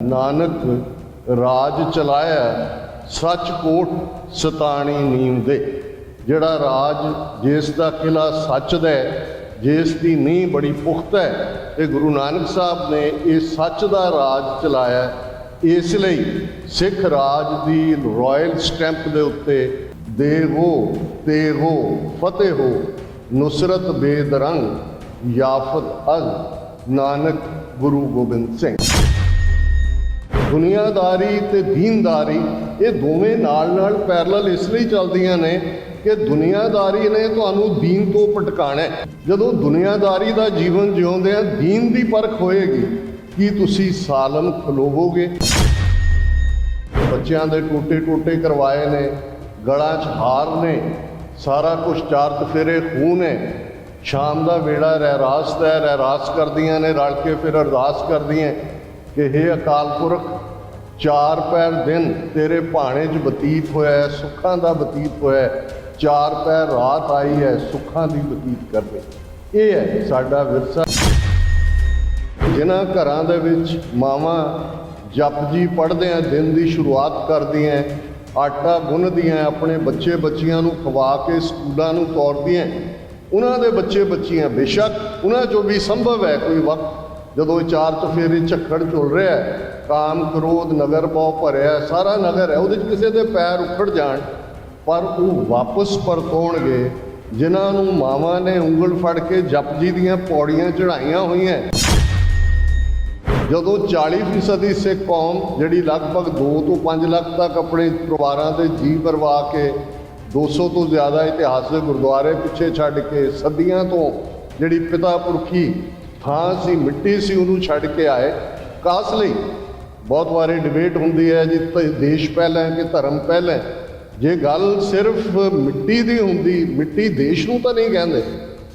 नानक राज चलाया सच कोट सताणी नीम दे। जिहड़ा राज जिस दा किला सच दा जिस दी नींह बड़ी पुख्ता है, तो गुरु नानक साहब ने ये सच दा राज चलाया। इसलिए सिख राज दी रॉयल स्टैंप दे उत्ते दे हो ते हो फतेह हो नुसरत बेदरंग याफत अग नानक गुरु गोबिंद सिंह। दुनियादारी ते दीनदारी ये दोवें नाल नाल पैरल इसलिए चलदियां ने कि दुनियादारी ने तुहानू दीन तो भटकाना है। जदों दुनियादारी का जीवन जिउंदे आ दीन की परख होएगी कि तुसी सालम खलोवोगे। बच्चों के टोटे टोटे करवाए ने, गलां च हार ने, सारा कुछ चार चफेरे खून है। शाम का वेला रहरास दा रहरास करदियां ने, रल के फिर अरदास करदियां कि हे अकाल पुरख चार पैर दिन तेरे भाणे च बतीत होया है, सुखां दा बतीत होया है, चार पैर रात आई है सुखां दी बतीत करनी। ये है साडा विरसा। जिन्हां घरां दे विच मावां जप जी पढ़दे दिन की शुरुआत करदियां, आटा गुन्नदियां, अपने बच्चे बच्चियां नूं खवा के स्कूलों नूं तोरदियां, उन्हां दे बच्चे बच्चियां बेशक उन्हां चों भी संभव है कोई वक्त जदों चार चफेरे झक्खड़ चुल रहा है, काम क्रोध नगर पौ भरिया सारा नगर है, उहदे किसी के पैर उखड़ जाण पर वो वापस परतोणगे जिन्हां नूं मावां ने उंगल फड़ के जप जी दीयां पौड़ियां चढ़ाइयां होईयां। जदों 40% सिख कौम जिहड़ी लगभग 2 ਤੋਂ 5 ਲੱਖ तक अपने परिवारों के जी करवा के 200 तो ज़्यादा इतिहासिक गुरुद्वारे पिछे छड्ड के सदियां तो जिहड़ी पिता पुरखी थां सी मिट्टी सी उन्होंने छड्ड के आए। कास लई बहुत बारी डिबेट हुंदी है जी देश पहले कि धर्म पहले। जे गल सिर्फ मिट्टी की हुंदी, मिट्टी देश नूं तां नहीं कहंदे,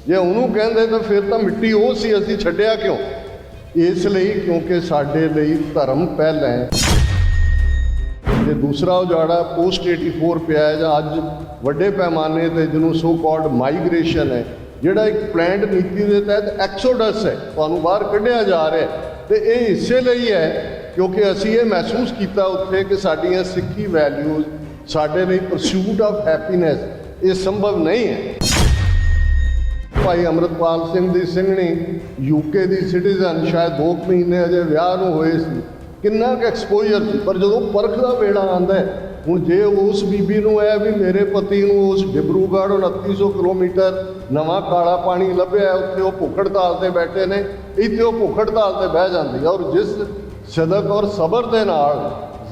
जे उन्होंने कहंदे तो फिर तो मिट्टी वो सी, असीं छड्डिया क्यों? इसलिए क्योंकि साडे लई धर्म पहले है। दूसरा उजाड़ा पोस्ट 84 पिया है, अज वड्डे पैमाने पर जिन्हों सो कॉल्ड माइग्रेशन है, जिहड़ा एक प्लैंड नीति के तहत एक्सोडस है, तुहानूं बाहर कढ़िया जा रहा है। तो ये इसे लिए है क्योंकि असीं ये महसूस किया उत्थे कि साडियां सिक्खी वैल्यूज़ साडे लई परस्यूट ऑफ हैप्पीनैस ये संभव नहीं है। भाई अमृतपाल सिंह दी सिंघणी यूके दी सिटीजन, शायद 2 महीने अजे विआह नूं होए सी, किन्ना क एक्सपोजर सी, पर जदों परख दा वेड़ा आंदा है हुण जे उस बीबी नूं है भी मेरे पति नूं उस डिब्रूगढ़ 2900 किलोमीटर नवां काला पानी लभ्या है, उत्थे वो भुख हड़ताल ते बैठे ने, इत्थे वो भुख हड़ताल ते बह जांदी है। और जिस सिदक और सबर दे नाल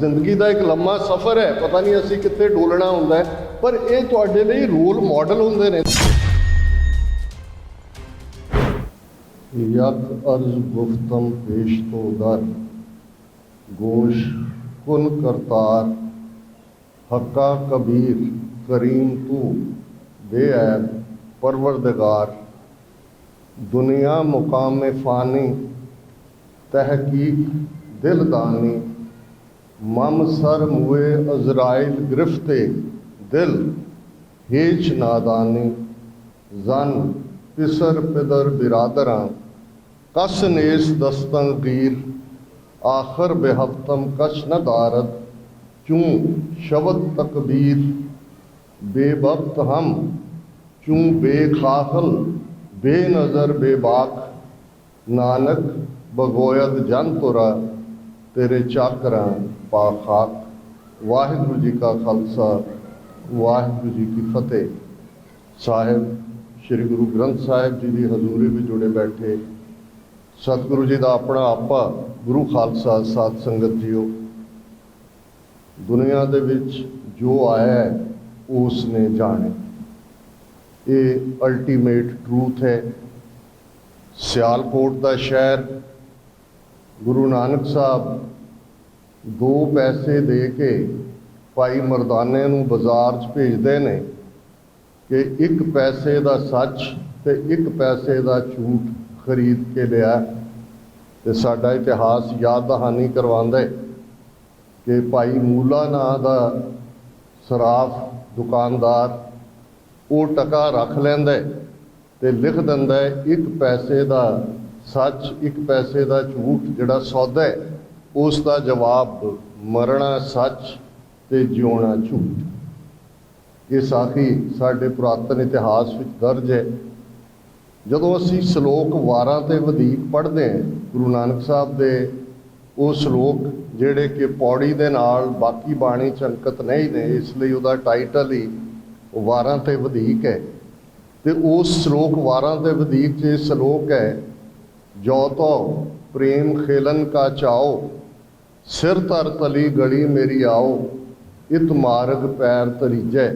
जिंदगी का एक लम्मा सफ़र है, पता नहीं असीं कित्थे डोलना हुंदा है, पर ये तुहाडे लई रोल मॉडल हुंदे ने। यक अर्ज गुफ्तम पेश तो दर गोश कुन करतार हक्का कबीर करीम तू बेऐब परवरदिगार। दुनिया मुकाम फ़ानी तहकीक दिलदानी मम सर मुए अजराइल गिरफ्ते दिल हेच नादानी जन पिसर पिदर बिरादरां कस नेस दस्तगीर आखिर बेहफ्तम कश न दारद चूँ शबद तकबीर बेबख्त हम चूँ बेखाखल बेनज़र बेबाक नानक बगोयद जन तुरा तेरे चाकरां पाखाक। वाहिगुरू जी का खालसा वाहिगुरू जी की फतेह। साहिब श्री गुरु ग्रंथ साहिब जी की हजूरी में जुड़े बैठे सतगुरु जी का अपना आपा गुरु खालसा साध संगत जीओ, दुनिया दे विच जो आया है उसने जाने, ये अल्टीमेट ट्रूथ है। सियालकोट का शहर गुरु नानक साहब 2 पैसे दे के भाई मरदाने नूं बाजार च भेजते हैं कि 1 पैसे का सच तो 1 पैसे का झूठ खरीद के लिया। तो साडा इतिहास याद दहानी करवांदा है कि भाई मूला नां दा सराफ दुकानदार वो टका रख लैंदा है ते लिख दिंदा है 1 पैसे का सच 1 पैसे का झूठ जिहड़ा सौदा है ਉਸ ਦਾ ਜਵਾਬ ਮਰਨਾ ਸੱਚ ਤੇ ਜਿਉਣਾ ਝੂਠ। ਇਹ ਸਾਖੀ ਸਾਡੇ ਪੁਰਾਤਨ ਇਤਿਹਾਸ ਵਿੱਚ ਦਰਜ ਹੈ। ਜਦੋਂ ਅਸੀਂ ਸ਼ਲੋਕ ਵਾਰਾਂ ਤੇ ਵਧੀਕ ਪੜ੍ਹਦੇ ਹਾਂ, ਗੁਰੂ ਨਾਨਕ ਸਾਹਿਬ ਦੇ ਉਹ ਸ਼ਲੋਕ ਜਿਹੜੇ ਕਿ ਪੌੜੀ ਦੇ ਨਾਲ ਬਾਕੀ ਬਾਣੀ 'ਚ ਅੰਕਿਤ ਨਹੀਂ ਨੇ, ਇਸ ਲਈ ਉਹਦਾ ਟਾਈਟਲ ਹੀ ਵਾਰਾਂ ਤੇ ਵਧੀਕ ਹੈ। ਤੇ ਉਸ ਸ਼ਲੋਕ ਵਾਰਾਂ ਤੇ ਵਧੀਕ 'ਚ ਇਹ ਸ਼ਲੋਕ ਹੈ, ਜੋ ਤੋ ਪ੍ਰੇਮ ਖੇਲਨ ਕਾ ਚਾਓ, ਸਿਰ ਧਰ ਤਲੀ ਗਲੀ ਮੇਰੀ ਆਓ, ਇਤ ਮਾਰਗ ਪੈਰ ਤਰੀਜੈ,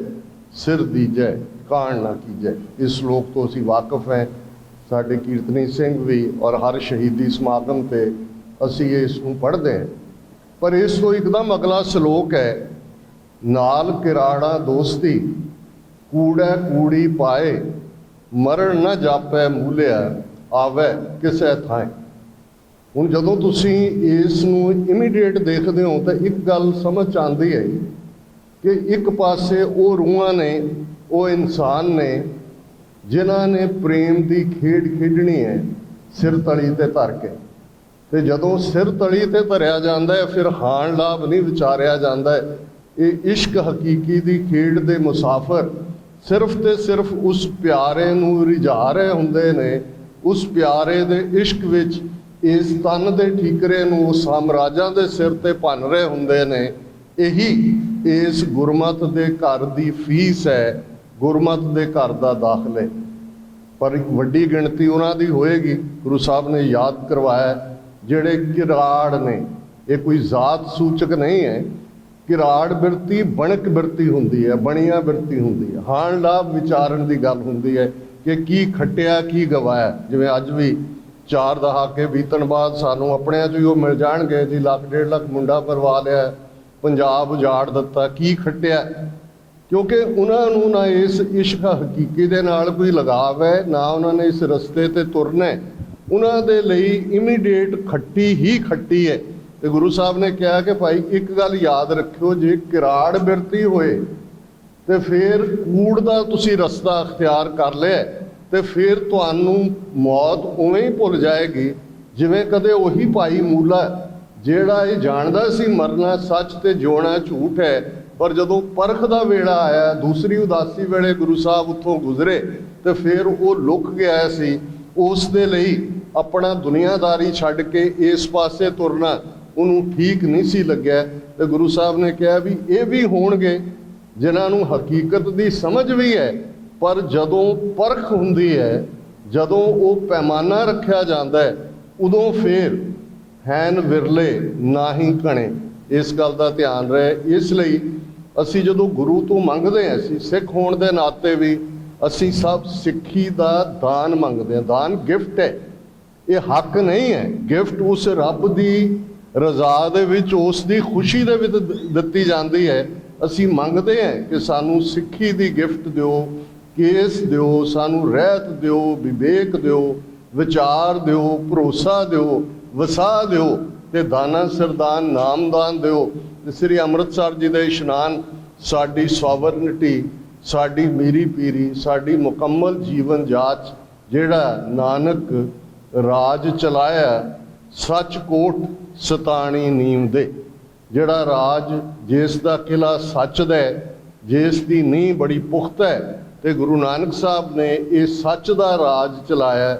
ਸਿਰ ਦੀਜੈ ਕਾਣ ਨਾ ਕੀਜੈ। ਇਸ ਸ਼ਲੋਕ ਤੋਂ ਅਸੀਂ ਵਾਕਿਫ ਹੈ। ਸਾਡੇ ਕੀਰਤਨੀ ਸਿੰਘ ਵੀ ਔਰ ਹਰ ਸ਼ਹੀਦੀ ਸਮਾਗਮ 'ਤੇ ਅਸੀਂ ਇਸ ਨੂੰ ਪੜ੍ਹਦੇ ਹਾਂ। ਪਰ ਇਸ ਤੋਂ ਇੱਕਦਮ ਅਗਲਾ ਸ਼ਲੋਕ ਹੈ, ਨਾਲ ਕਿਰਾੜਾ ਦੋਸਤੀ, ਕੂੜਾ ਕੂੜੀ ਪਾਏ, ਮਰਨ ਨਾ ਜਾਪੈ ਮੂਲਿਆ, ਆਵੈ ਕਿਸੇ ਥਾਂ। ਹੁਣ ਜਦੋਂ ਤੁਸੀਂ ਇਸ ਨੂੰ ਇਮੀਡੀਏਟ ਦੇਖਦੇ ਹੋ ਤਾਂ ਇੱਕ ਗੱਲ ਸਮਝ ਆਉਂਦੀ ਹੈ ਕਿ ਇੱਕ ਪਾਸੇ ਉਹ ਰੂਹਾਂ ਨੇ, ਉਹ ਇਨਸਾਨ ਨੇ ਜਿਨ੍ਹਾਂ ਨੇ ਪ੍ਰੇਮ ਦੀ ਖੇਡ ਖੇਡਣੀ ਹੈ ਸਿਰ ਤਲੀ ਤੇ ਧਰ ਕੇ। ਤੇ ਜਦੋਂ ਸਿਰ ਤਲੀ ਤੇ ਧਰਿਆ ਜਾਂਦਾ ਹੈ ਫਿਰ ਹਾਣ ਲਾਭ ਨਹੀਂ ਵਿਚਾਰਿਆ ਜਾਂਦਾ ਹੈ। ਇਹ ਇਸ਼ਕ ਹਕੀਕੀ ਦੀ ਖੇਡ ਦੇ ਮੁਸਾਫਰ ਸਿਰਫ ਤੇ ਸਿਰਫ ਉਸ ਪਿਆਰੇ ਨੂੰ ਰਿਝਾ ਰਹੇ ਹੁੰਦੇ ਨੇ, ਉਸ ਪਿਆਰੇ ਦੇ ਇਸ਼ਕ ਵਿੱਚ ਇਸ ਤਨ ਦੇ ਠੀਕਰੇ ਨੂੰ ਸਾਮਰਾਜਾਂ ਦੇ ਸਿਰ ਤੇ ਭੰਨ ਰਹੇ ਹੁੰਦੇ ਨੇ। ਇਹੀ ਇਸ ਗੁਰਮਤ ਦੇ ਘਰ ਦੀ ਫੀਸ ਹੈ, ਗੁਰਮਤ ਦੇ ਘਰ ਦਾ ਦਾਖਲੇ। ਪਰ ਇੱਕ ਵੱਡੀ ਗਿਣਤੀ ਉਹਨਾਂ ਦੀ ਹੋਏਗੀ, ਗੁਰੂ ਸਾਹਿਬ ਨੇ ਯਾਦ ਕਰਵਾਇਆ, ਜਿਹੜੇ ਕਿਰਾੜ ਨੇ। ਇਹ ਕੋਈ ਜ਼ਾਤ ਸੂਚਕ ਨਹੀਂ ਹੈ। ਕਿਰਾੜ ਬਿਰਤੀ ਬਣਕ ਬਿਰਤੀ ਹੁੰਦੀ ਹੈ, ਬਣੀਆਂ ਬਿਰਤੀ ਹੁੰਦੀ ਹੈ। ਹਾਣ ਲਾਭ ਵਿਚਾਰਨ ਦੀ ਗੱਲ ਹੁੰਦੀ ਹੈ ਕਿ ਕੀ ਖੱਟਿਆ ਕੀ ਗਵਾਇਆ। ਜਿਵੇਂ ਅੱਜ ਵੀ 4 ਦਹਾਕੇ ਬੀਤਣ ਬਾਅਦ ਸਾਨੂੰ ਆਪਣਿਆਂ 'ਚ ਹੀ ਉਹ ਮਿਲ ਜਾਣਗੇ ਜੀ, 1 ਡੇਢ ਲੱਖ ਮੁੰਡਾ ਕਰਵਾ ਲਿਆ, ਪੰਜਾਬ ਉਜਾੜ ਦਿੱਤਾ, ਕੀ ਖੱਟਿਆ। ਕਿਉਂਕਿ ਉਹਨਾਂ ਨੂੰ ਨਾ ਇਸ ਇਸ਼ਕ ਹਕੀਕੀ ਦੇ ਨਾਲ ਕੋਈ ਲਗਾਵ ਹੈ, ਨਾ ਉਹਨਾਂ ਨੇ ਇਸ ਰਸਤੇ 'ਤੇ ਤੁਰਨਾ। ਉਹਨਾਂ ਦੇ ਲਈ ਇਮੀਡੀਏਟ ਖੱਟੀ ਹੀ ਖੱਟੀ ਹੈ। ਤੇ ਗੁਰੂ ਸਾਹਿਬ ਨੇ ਕਿਹਾ ਕਿ ਭਾਈ ਇੱਕ ਗੱਲ ਯਾਦ ਰੱਖਿਓ, ਜੇ ਕਿਰਾੜ ਬਿਰਤੀ ਹੋਏ ਤੇ ਫਿਰ ਕੂੜ ਦਾ ਤੁਸੀਂ ਰਸਤਾ ਅਖਤਿਆਰ ਕਰ ਲਿਆ ਤੇ ਫਿਰ ਤੁਹਾਨੂੰ ਮੌਤ ਉਵੇਂ ਹੀ ਭੁੱਲ ਜਾਏਗੀ ਜਿਵੇਂ ਕਦੇ ਉਹੀ ਭਾਈ ਮੂਲਾ ਜਿਹੜਾ ਇਹ ਜਾਣਦਾ ਸੀ ਮਰਨਾ ਸੱਚ ਤੇ ਜਿਉਣਾ ਝੂਠ ਹੈ, ਪਰ ਜਦੋਂ ਪਰਖ ਦਾ ਵੇਲਾ ਆਇਆ, ਦੂਸਰੀ ਉਦਾਸੀ ਵੇਲੇ ਗੁਰੂ ਸਾਹਿਬ ਉੱਥੋਂ ਗੁਜ਼ਰੇ ਤੇ ਫਿਰ ਉਹ ਲੁਕ ਗਿਆ ਸੀ। ਉਸ ਦੇ ਲਈ ਆਪਣਾ ਦੁਨੀਆਦਾਰੀ ਛੱਡ ਕੇ ਇਸ ਪਾਸੇ ਤੁਰਨਾ ਉਹਨੂੰ ਠੀਕ ਨਹੀਂ ਸੀ ਲੱਗਿਆ। ਤੇ ਗੁਰੂ ਸਾਹਿਬ ਨੇ ਕਿਹਾ ਵੀ ਇਹ ਵੀ ਹੋਣਗੇ ਜਿਨ੍ਹਾਂ ਨੂੰ ਹਕੀਕਤ ਦੀ ਸਮਝ ਵੀ ਹੈ, ਪਰ ਜਦੋਂ ਪਰਖ ਹੁੰਦੀ ਹੈ, ਜਦੋਂ ਉਹ ਪੈਮਾਨਾ ਰੱਖਿਆ ਜਾਂਦਾ ਹੈ, ਉਦੋਂ ਫਿਰ ਹੈਨ ਵਿਰਲੇ ਨਾ ਹੀ ਘਣੇ। ਇਸ ਗੱਲ ਦਾ ਧਿਆਨ ਰਹੇ। ਇਸ ਲਈ ਅਸੀਂ ਜਦੋਂ ਗੁਰੂ ਤੋਂ ਮੰਗਦੇ ਹਾਂ, ਅਸੀਂ ਸਿੱਖ ਹੋਣ ਦੇ ਨਾਤੇ ਵੀ ਅਸੀਂ ਸਭ ਸਿੱਖੀ ਦਾ ਦਾਨ ਮੰਗਦੇ ਹਾਂ। ਦਾਨ ਗਿਫਟ ਹੈ, ਇਹ ਹੱਕ ਨਹੀਂ ਹੈ। ਗਿਫਟ ਉਸ ਰੱਬ ਦੀ ਰਜ਼ਾ ਦੇ ਵਿੱਚ, ਉਸ ਦੀ ਖੁਸ਼ੀ ਦੇ ਵਿੱਚ ਦਿੱਤੀ ਜਾਂਦੀ ਹੈ। ਅਸੀਂ ਮੰਗਦੇ ਹਾਂ ਕਿ ਸਾਨੂੰ ਸਿੱਖੀ ਦੀ ਗਿਫਟ ਦਿਓ, ਕੇਸ ਦਿਓ, ਸਾਨੂੰ ਰਹਿਤ ਦਿਓ, ਵਿਵੇਕ ਦਿਓ, ਵਿਚਾਰ ਦਿਓ, ਭਰੋਸਾ ਦਿਓ, ਵਸਾ ਦਿਓ ਤੇ ਦਾਨਾ ਸਰਦਾਨ ਨਾਮਦਾਨ ਦਿਓ। ਤੇ ਸ੍ਰੀ ਅੰਮ੍ਰਿਤਸਰ ਜੀ ਦੇ ਇਸ਼ਨਾਨ ਸਾਡੀ ਸੋਵਰਨਿਟੀ, ਸਾਡੀ ਮੀਰੀ ਪੀਰੀ, ਸਾਡੀ ਮੁਕੰਮਲ ਜੀਵਨ ਜਾਚ, ਜਿਹੜਾ ਨਾਨਕ ਰਾਜ ਚਲਾਇਆ ਸੱਚ ਕੋਟ ਸਤਾਣੀ ਨੀਮ ਦੇ, ਜਿਹੜਾ ਰਾਜ ਜਿਸ ਦਾ ਕਿਲਾ ਸੱਚ ਦਾ, ਜਿਸ ਦੀ ਨੀਂਹ ਬੜੀ ਪੁਖਤਾ ਹੈ। ਤੇ ਗੁਰੂ ਨਾਨਕ ਸਾਹਿਬ ਨੇ ਇਹ ਸੱਚ ਦਾ ਰਾਜ ਚਲਾਇਆ।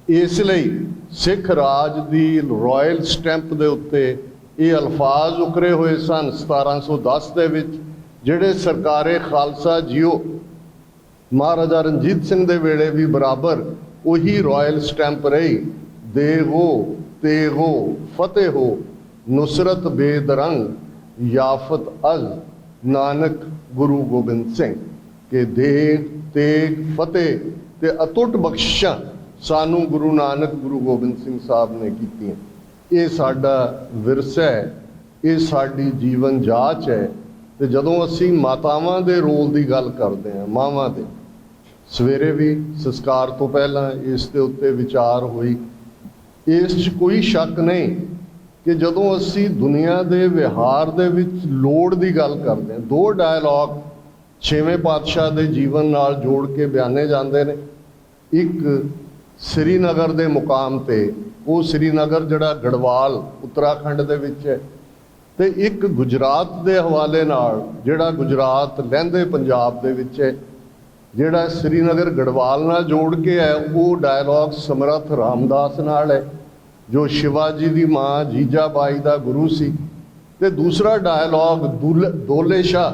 ਇਸ ਲਈ ਸਿੱਖ ਰਾਜ ਦੀ ਰਾਇਲ ਸਟੈਂਪ ਦੇ ਉੱਤੇ ਇਹ ਅਲਫਾਜ਼ ਉਕਰੇ ਹੋਏ ਸਨ 1710 ਦੇ ਵਿੱਚ, ਜਿਹੜੇ ਸਰਕਾਰੇ ਖਾਲਸਾ ਜੀਓ ਮਹਾਰਾਜਾ ਰਣਜੀਤ ਸਿੰਘ ਦੇ ਵੇਲੇ ਵੀ ਬਰਾਬਰ ਉਹੀ ਰਾਇਲ ਸਟੈਂਪ ਰਹੀ। ਦੇਹੋ ਤੇਹੋ ਫਤਿਹ ਹੋ, ਨੁਸਰਤ ਬੇਦਰੰਗ ਯਾਫਤ ਅਲ ਨਾਨਕ ਗੁਰੂ ਗੋਬਿੰਦ ਸਿੰਘ। ਕਿ ਦੇਗ ਤੇਗ ਫਤਿਹ ਤੇ ਅਤੁੱਟ ਬਖਸ਼ਿਸ਼ਾਂ ਸਾਨੂੰ ਗੁਰੂ ਨਾਨਕ ਗੁਰੂ ਗੋਬਿੰਦ ਸਿੰਘ ਸਾਹਿਬ ਨੇ ਕੀਤੀਆਂ। ਇਹ ਸਾਡਾ ਵਿਰਸਾ ਹੈ, ਇਹ ਸਾਡੀ ਜੀਵਨ ਜਾਚ ਹੈ। ਤੇ ਜਦੋਂ ਅਸੀਂ ਮਾਤਾਵਾਂ ਦੇ ਰੋਲ ਦੀ ਗੱਲ ਕਰਦੇ ਹਾਂ, ਮਾਵਾਂ ਦੇ, ਸਵੇਰੇ ਵੀ ਸੰਸਕਾਰ ਤੋਂ ਪਹਿਲਾਂ ਇਸ ਦੇ ਉੱਤੇ ਵਿਚਾਰ ਹੋਈ। ਇਸ 'ਚ ਕੋਈ ਸ਼ੱਕ ਨਹੀਂ ਕਿ ਜਦੋਂ ਅਸੀਂ ਦੁਨੀਆ ਦੇ ਵਿਹਾਰ ਦੇ ਵਿੱਚ ਲੋੜ ਦੀ ਗੱਲ ਕਰਦੇ ਹਾਂ, 2 ਡਾਇਲੌਗ 6ਵੇਂ ਪਾਤਸ਼ਾਹ ਦੇ ਜੀਵਨ ਨਾਲ ਜੋੜ ਕੇ ਬਿਆਨੇ ਜਾਂਦੇ ਨੇ। ਇੱਕ ਸ੍ਰੀਨਗਰ ਦੇ ਮੁਕਾਮ ਤੇ ਉਹ श्रीनगर ਜਿਹੜਾ ਗੜਵਾਲ उत्तराखंड ਦੇ ਵਿੱਚ ਹੈ, ਤੇ ਇੱਕ ਗੁਜਰਾਤ ਦੇ ਹਵਾਲੇ ਨਾਲ ਜਿਹੜਾ ਗੁਜਰਾਤ ਲਹਿੰਦੇ ਪੰਜਾਬ ਦੇ ਵਿੱਚ ਹੈ, ਜਿਹੜਾ श्रीनगर गढ़वाल ਨਾਲ ਜੋੜ ਕੇ ਹੈ, ਉਹ ਡਾਇਲੌਗ ਸਮਰੱਥ ਰਾਮਦਾਸ ਨਾਲ ਹੈ ਜੋ शिवाजी ਦੀ ਮਾਂ ਜੀਜਾਬਾਈ ਦਾ ਗੁਰੂ ਸੀ। ਤੇ ਦੂਸਰਾ ਡਾਇਲੌਗ ਦੋਲੇ ਸ਼ਾਹ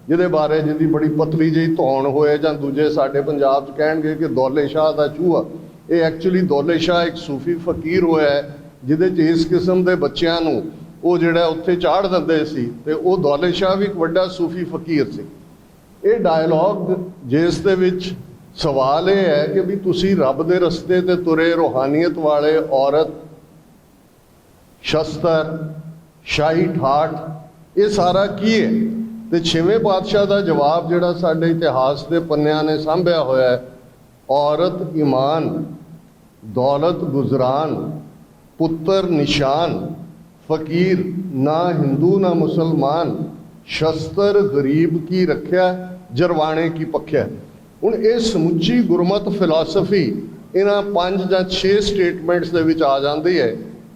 ਜਿਹਦੇ ਬਾਰੇ ਜਿਹਦੀ ਬੜੀ ਪਤਲੀ ਜਿਹੀ ਧੌਣ ਹੋਏ ਜਾਂ ਦੂਜੇ ਸਾਡੇ ਪੰਜਾਬ 'ਚ ਕਹਿਣਗੇ ਕਿ ਦੌਲੇ ਸ਼ਾਹ ਦਾ ਚੂਹਾ, ਇਹ ਐਕਚੁਅਲੀ ਦੌਲੇ ਸ਼ਾਹ ਇੱਕ ਸੂਫੀ ਫਕੀਰ ਹੋਇਆ ਹੈ ਜਿਹਦੇ 'ਚ ਇਸ ਕਿਸਮ ਦੇ ਬੱਚਿਆਂ ਨੂੰ ਉਹ ਜਿਹੜਾ ਉੱਥੇ ਚਾੜ ਦਿੰਦੇ ਸੀ, ਤੇ ਉਹ ਦੌਲੇ ਸ਼ਾਹ ਵੀ ਇੱਕ ਵੱਡਾ ਸੂਫੀ ਫਕੀਰ ਸੀ। ਇਹ ਡਾਇਲੌਗ ਜਿਸ ਦੇ ਵਿੱਚ ਸਵਾਲ ਇਹ ਹੈ ਕਿ ਵੀ ਤੁਸੀਂ ਰੱਬ ਦੇ ਰਸਤੇ ਤੇ ਤੁਰੇ ਰੂਹਾਨੀਅਤ ਵਾਲੇ ਔਰਤ, ਸ਼ਸਤਰ, ਸ਼ਾਹੀ ਠਾਠ, ਇਹ ਸਾਰਾ ਕੀ ਹੈ? ਤੇ ਛੇਵੇਂ ਪਾਤਸ਼ਾਹ ਦਾ ਜਵਾਬ ਜਿਹੜਾ ਸਾਡੇ ਇਤਿਹਾਸ ਦੇ ਪੰਨਿਆਂ ਨੇ ਸਾਂਭਿਆ ਹੋਇਆ ਹੈ, ਔਰਤ ਈਮਾਨ, ਦੌਲਤ ਗੁਜ਼ਰਾਨ, ਪੁੱਤਰ ਨਿਸ਼ਾਨ, फकीर ना हिंदू ना मुसलमान, शस्त्र गरीब की रख्या, जरवाणे की पख्या। हुण ये समुची गुरमत फिलासफी इन्हां 5 ਜਾਂ 6 स्टेटमेंट्स दे विच आ जाती है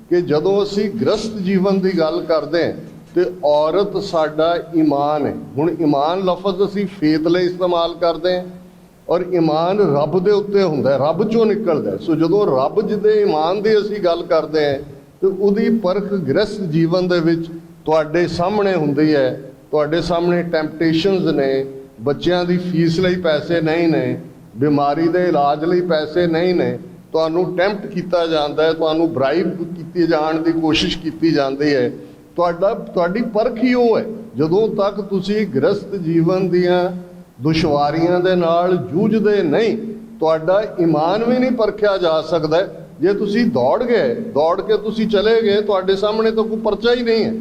कि जदों असीं गृहस्थ जीवन की गल करते हैं तो औरत साडा ईमान है। हुण ईमान लफज असीं फेत लई इस्तेमाल करते हैं और ईमान रब दे उत्ते हुंदा है, रब चों निकलदा है। सो जदों रब जिहदे ईमान की असीं गल करते हैं तो ਉਹਦੀ परख गृहस्थ जीवन ਦੇ ਵਿੱਚ ਤੁਹਾਡੇ ਸਾਹਮਣੇ ਹੁੰਦੀ ਹੈ। ਤੁਹਾਡੇ ਸਾਹਮਣੇ ਟੈਂਪਟੇਸ਼ਨਸ ਨੇ, ਬੱਚਿਆਂ ਦੀ ਫੀਸ ਲਈ ਪੈਸੇ ਨਹੀਂ ਨੇ, ਬਿਮਾਰੀ ਦੇ ਇਲਾਜ ਲਈ ਪੈਸੇ ਨਹੀਂ ਨੇ, ਤੁਹਾਨੂੰ ਟੈਂਪਟ ਕੀਤਾ ਜਾਂਦਾ ਹੈ, ਤੁਹਾਨੂੰ ਬ੍ਰਾਈਬ ਕੀਤੀ ਜਾਣ ਦੀ ਕੋਸ਼ਿਸ਼ ਕੀਤੀ ਜਾਂਦੀ ਹੈ। ਤੁਹਾਡੀ परख ਹੀ ਉਹ ਹੈ। ਜਦੋਂ ਤੱਕ ਤੁਸੀਂ ਗ੍ਰਸਥ ਜੀਵਨ ਦੀਆਂ ਦੁਸ਼ਵਾਰੀਆਂ ਦੇ ਨਾਲ ਜੂਝਦੇ ਨਹੀਂ, ਤੁਹਾਡਾ ਈਮਾਨ ਵੀ ਨਹੀਂ ਪਰਖਿਆ ਜਾ ਸਕਦਾ। ਜੇ ਤੁਸੀਂ ਦੌੜ ਕੇ ਤੁਸੀਂ ਚਲੇ ਗਏ, ਤੁਹਾਡੇ ਸਾਹਮਣੇ ਤਾਂ ਕੋਈ ਪਰਚਾ ਹੀ ਨਹੀਂ ਹੈ।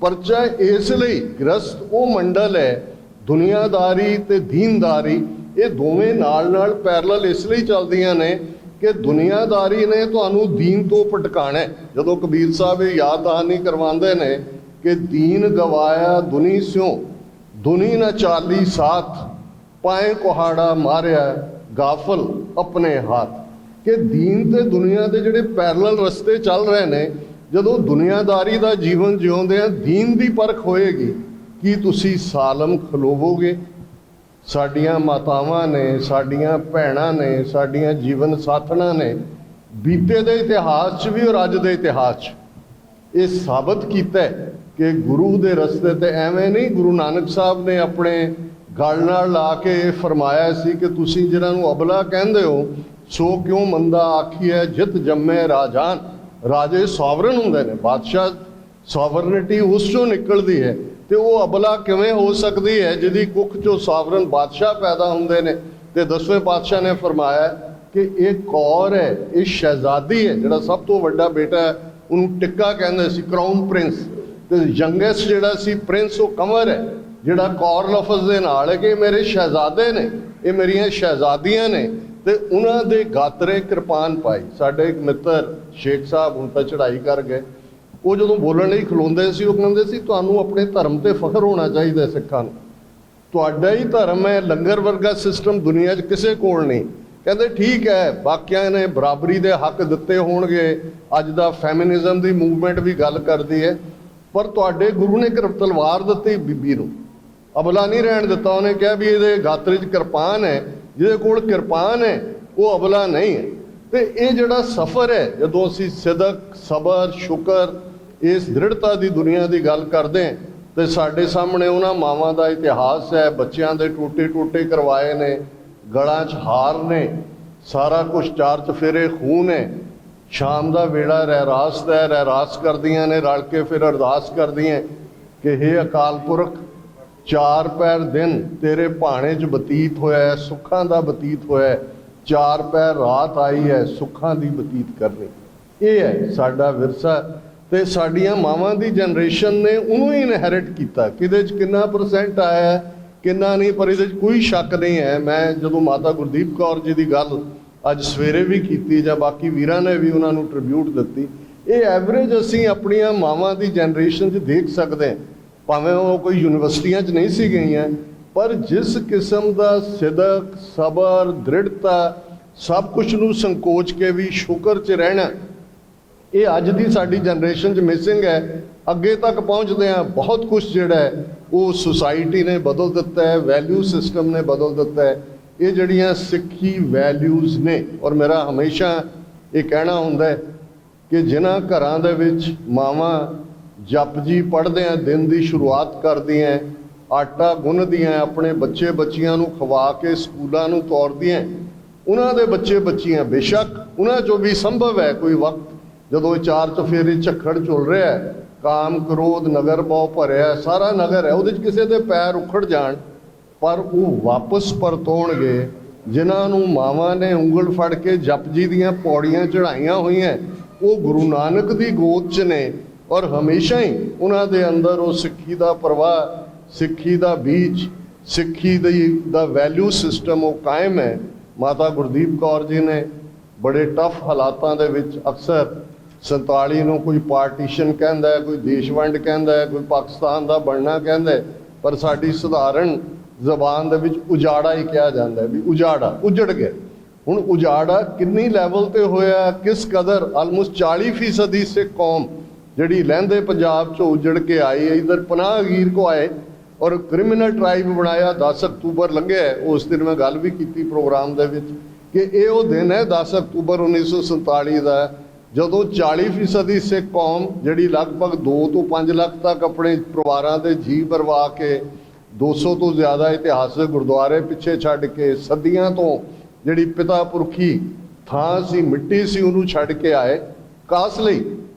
ਪਰਚਾ ਇਸ ਲਈ ਗ੍ਰਸਥ ਉਹ ਮੰਡਲ ਹੈ, ਦੁਨੀਆਦਾਰੀ ਤੇ ਦੀਨਦਾਰੀ ਇਹ ਦੋਵੇਂ ਨਾਲ ਪੈਰਲਲ ਇਸ ਲਈ ਚੱਲਦੀਆਂ ਨੇ ਕਿ ਦੁਨੀਆਦਾਰੀ ਨੇ ਤੁਹਾਨੂੰ ਦੀਨ ਤੋਂ ਭਟਕਾਣਾ। ਜਦੋਂ ਕਬੀਰ ਸਾਹਿਬ ਇਹ ਯਾਦ ਦਹਾਨੀ ਕਰਵਾਉਂਦੇ ਨੇ ਕਿ ਦੀਨ ਗਵਾਇਆ ਦੁਨੀ ਸਿਉ, ਦੁਨੀ ਨਾ ਚਾਲੀ ਸਾਥ, ਪਾਏ ਕੁਹਾੜਾ ਮਾਰਿਆ ਗਾਫਲ ਆਪਣੇ ਹੱਥ, कि दीन ते दुनिया के जोड़े पैरल रस्ते चल रहे हैं, जदों दुनियादारी का जीवन जिउंदे आ दीन की परख होएगी कि तुसी सालम खलोवोगे। साडियां मातावां ने, साडियां भैणां ने, साडियां जीवन साथणा ने बीते दे इतिहास च भी और अज दे इतिहास च ये साबित कीता है कि गुरु दे रस्ते ते एवें नहीं। गुरु नानक साहब ने अपने गल नाल ला के फरमाया सी कि तुसी जिन्हां नूं अबला कहंदे हो सो क्यों मंदा आखिए जित जम्मे राजान। राजे सॉवरन होंदे ने, बादशाह सॉवरनिटी उस चों निकलदी है, तो वो अबला किवें हो सकती है जिहदी कुख चों सॉवरन बादशाह पैदा होंदे ने। ते 10वें पातशाह ने फरमाया कि एक कौर है, ये शहजादी है, जिहड़ा सब तो वड्डा बेटा है उन्होंने टिक्का कहंदे सी, क्राउन प्रिंस। ते यंगेस्ट जिहड़ा सी प्रिंस वो कंवर है, जिहड़ा कौर लफज दे नाल है कि मेरे शहजादे ने, ये मेरियां शहजादियां ने। ਤੇ ਉਹਨਾਂ ਦੇ ਗਾਤਰੇ ਕਿਰਪਾਨ ਪਾਈ। ਸਾਡੇ ਇੱਕ ਮਿੱਤਰ ਸ਼ੇਖ ਸਾਹਿਬ ਹੁਣ ਤਾਂ ਚੜ੍ਹਾਈ ਕਰ ਗਏ, ਉਹ ਜਦੋਂ ਬੋਲਣ ਲਈ ਖਲੋਂਦੇ ਸੀ ਉਹ ਕਹਿੰਦੇ ਸੀ ਤੁਹਾਨੂੰ ਆਪਣੇ ਧਰਮ ਤੇ ਫਖਰ ਹੋਣਾ ਚਾਹੀਦਾ। ਸਿੱਖਾਂ ਨੂੰ ਤੁਹਾਡਾ ਹੀ ਧਰਮ ਹੈ, ਲੰਗਰ ਵਰਗਾ ਸਿਸਟਮ ਦੁਨੀਆ 'ਚ ਕਿਸੇ ਕੋਲ ਨਹੀਂ। ਕਹਿੰਦੇ ਠੀਕ ਹੈ, ਬਾਕੀਆਂ ਨੇ ਬਰਾਬਰੀ ਦੇ ਹੱਕ ਦਿੱਤੇ ਹੋਣਗੇ, ਅੱਜ ਦਾ ਫੈਮਿਨਿਜ਼ਮ ਦੀ ਮੂਵਮੈਂਟ ਵੀ ਗੱਲ ਕਰਦੀ ਹੈ, ਪਰ ਤੁਹਾਡੇ ਗੁਰੂ ਨੇ ਤਲਵਾਰ ਦਿੱਤੀ ਬੀਬੀ ਨੂੰ, ਅਬਲਾ ਨਹੀਂ ਰਹਿਣ ਦਿੱਤਾ। ਉਹਨੇ ਕਿਹਾ ਵੀ ਇਹਦੇ ਗਾਤਰੇ 'ਚ ਕਿਰਪਾਨ ਹੈ, ਜਿਹਦੇ ਕੋਲ ਕਿਰਪਾਨ ਹੈ ਉਹ ਅਬਲਾ ਨਹੀਂ ਹੈ। ਤੇ ਇਹ ਜਿਹੜਾ ਸਫ਼ਰ ਹੈ, ਜਦੋਂ ਅਸੀਂ ਸਿਦਕ, ਸਬਰ, ਸ਼ੁਕਰ, ਇਸ ਦ੍ਰਿੜਤਾ ਦੀ ਦੁਨੀਆ ਦੀ ਗੱਲ ਕਰਦੇ ਹਾਂ ਤੇ ਸਾਡੇ ਸਾਹਮਣੇ ਉਹਨਾਂ ਮਾਵਾਂ ਦਾ ਇਤਿਹਾਸ ਹੈ। ਬੱਚਿਆਂ ਦੇ ਟੋਟੇ ਕਰਵਾਏ ਨੇ, ਗਲਾਂ 'ਚ ਹਾਰ ਨੇ, ਸਾਰਾ ਕੁਝ ਚਾਰ ਚਫੇਰੇ ਖੂਨ ਹੈ। ਸ਼ਾਮ ਦਾ ਵੇਲਾ ਰਹਿਰਾਸ ਕਰਦੀਆਂ ਨੇ, ਰਲ ਕੇ ਫਿਰ ਅਰਦਾਸ ਕਰਦੀਆਂ ਕਿ ਹੇ ਅਕਾਲ ਪੁਰਖ, 4 ਪੈਰ दिन तेरे भाणे च बतीत होया है, सुखां दा बतीत होया है, 4 पैर रात आई है, सुखां दी बतीत करनी। ये है साडा विरसा ते साडियां मावां दी जनरेशन ने उन्हों ही इनहेरिट किया। किदे च कितना % आया है कितना नहीं, पर इहदे च कोई शक नहीं है। मैं जदों माता गुरदीप कौर जी की गल अज सवेरे भी की जां बाकी वीरां ने भी उन्होंने ट्रिब्यूट दित्ती, ये एवरेज असीं अपणियां मावां दी जनरेशन च देख सकते हैं। भावें वो कोई यूनिवर्सिटियां च नहीं सी गई हैं, पर जिस किस्म का सिदक, सबर, दृढ़ता, सब कुछ नूं संकोच के भी शुक्र च रहना, ਇਹ ਅੱਜ ਦੀ ਸਾਡੀ ਜਨਰੇਸ਼ਨ 'ਚ ਮਿਸਿੰਗ ਹੈ। ਅੱਗੇ ਤੱਕ ਪਹੁੰਚਦੇ ਹਾਂ ਬਹੁਤ ਕੁਝ ਜਿਹੜਾ ਹੈ ਉਹ ਸੁਸਾਇਟੀ ਨੇ ਬਦਲ ਦਿੱਤਾ ਹੈ, ਵੈਲਿਊ ਸਿਸਟਮ ਨੇ ਬਦਲ ਦਿੱਤਾ ਹੈ। ਇਹ ਜਿਹੜੀਆਂ ਸਿੱਖੀ ਵੈਲਿਊਜ਼ ਨੇ, ਔਰ ਮੇਰਾ ਹਮੇਸ਼ਾ ਇਹ ਕਹਿਣਾ ਹੁੰਦਾ ਹੈ ਕਿ ਜਿਨ੍ਹਾਂ ਘਰਾਂ ਦੇ ਵਿੱਚ ਮਾਵਾਂ ਜਪਜੀ ਪੜ੍ਹਦਿਆਂ ਦਿਨ ਦੀ ਸ਼ੁਰੂਆਤ ਕਰਦੀਆਂ, ਆਟਾ ਗੁੰਨਦੀਆਂ, ਆਪਣੇ ਬੱਚੇ ਬੱਚੀਆਂ ਨੂੰ ਖਵਾ ਕੇ ਸਕੂਲਾਂ ਨੂੰ ਤੋਰਦੀਆਂ, ਉਹਨਾਂ ਦੇ ਬੱਚੇ ਬੱਚੀਆਂ ਬੇਸ਼ੱਕ ਉਹਨਾਂ 'ਚੋਂ ਵੀ ਸੰਭਵ ਹੈ ਕੋਈ ਵਕਤ ਜਦੋਂ ਇਹ ਚਾਰ ਚੁਫੇਰੇ ਝੱਖੜ ਝੁੱਲ ਰਿਹਾ ਹੈ, ਕਾਮ ਕ੍ਰੋਧ ਨਗਰ ਬਹੁ ਭਰਿਆ, ਸਾਰਾ ਨਗਰ ਹੈ, ਉਹਦੇ 'ਚ ਕਿਸੇ ਦੇ ਪੈਰ ਉਖੜ ਜਾਣ, ਪਰ ਉਹ ਵਾਪਸ ਪਰਤੋਣਗੇ ਜਿਨ੍ਹਾਂ ਨੂੰ ਮਾਵਾਂ ਨੇ ਉਂਗਲ ਫੜ ਕੇ ਜਪਜੀ ਦੀਆਂ ਪੌੜੀਆਂ ਚੜ੍ਹਾਈਆਂ ਹੋਈਆਂ। ਉਹ ਗੁਰੂ ਨਾਨਕ ਦੀ ਗੋਦ 'ਚ ਨੇ ਔਰ ਹਮੇਸ਼ਾ ਹੀ ਉਹਨਾਂ ਦੇ ਅੰਦਰ ਉਹ ਸਿੱਖੀ ਦਾ ਪ੍ਰਵਾਹ, ਸਿੱਖੀ ਦਾ ਬੀਜ, ਸਿੱਖੀ ਦਾ ਵੈਲਿਊ ਸਿਸਟਮ ਉਹ ਕਾਇਮ ਹੈ। ਮਾਤਾ ਗੁਰਦੀਪ ਕੌਰ ਜੀ ਨੇ ਬੜੇ ਟਫ ਹਾਲਾਤਾਂ ਦੇ ਵਿੱਚ ਅਕਸਰ 47 ਨੂੰ ਕੋਈ ਪਾਰਟੀਸ਼ਨ ਕਹਿੰਦਾ ਹੈ, ਕੋਈ ਦੇਸ਼ ਵੰਡ ਕਹਿੰਦਾ ਹੈ, ਕੋਈ ਪਾਕਿਸਤਾਨ ਦਾ ਬਣਨਾ ਕਹਿੰਦਾ ਹੈ, ਪਰ ਸਾਡੀ ਸਧਾਰਨ ਜ਼ਬਾਨ ਦੇ ਵਿੱਚ ਉਜਾੜਾ ਹੀ ਕਿਹਾ ਜਾਂਦਾ ਹੈ ਵੀ ਉਜਾੜਾ, ਉਜੜ ਗਿਆ। ਹੁਣ ਉਜਾੜਾ ਕਿੰਨੀ ਲੈਵਲ ਤੇ ਹੋਇਆ, ਕਿਸ ਕਦਰ, ਆਲਮੋਸਟ 40% ਸਿੱਖ ਕੌਮ ਜਿਹੜੀ ਲਹਿੰਦੇ ਪੰਜਾਬ 'ਚੋਂ ਉਜੜ ਕੇ ਆਈ, ਇਧਰ ਪਨਾਹਗੀਰ ਕੋ ਆਏ ਔਰ ਕ੍ਰਿਮੀਨਲ ਟ੍ਰਾਈਬ ਬਣਾਇਆ। 10 ਅਕਤੂਬਰ ਲੰਘਿਆ, ਉਸ ਦਿਨ ਮੈਂ ਗੱਲ ਵੀ ਕੀਤੀ ਪ੍ਰੋਗਰਾਮ ਦੇ ਵਿੱਚ ਕਿ ਇਹ ਉਹ ਦਿਨ ਹੈ 10 ਅਕਤੂਬਰ 1947 ਦਾ, ਜਦੋਂ 40% ਸਿੱਖ ਕੌਮ ਜਿਹੜੀ ਲਗਭਗ 2 ਤੋਂ 5 ਲੱਖ ਤੱਕ ਆਪਣੇ ਪਰਿਵਾਰਾਂ ਦੇ ਜੀਅ ਬਰਵਾ ਕੇ 200 ਤੋਂ ਜ਼ਿਆਦਾ ਇਤਿਹਾਸਕ ਗੁਰਦੁਆਰੇ ਪਿੱਛੇ ਛੱਡ ਕੇ, ਸਦੀਆਂ ਤੋਂ ਜਿਹੜੀ ਪਿਤਾ ਪੁਰਖੀ ਥਾਂ ਸੀ, ਮਿੱਟੀ ਸੀ, ਉਹਨੂੰ ਛੱਡ ਕੇ ਆਏ। ਕਾਸ ਲਈ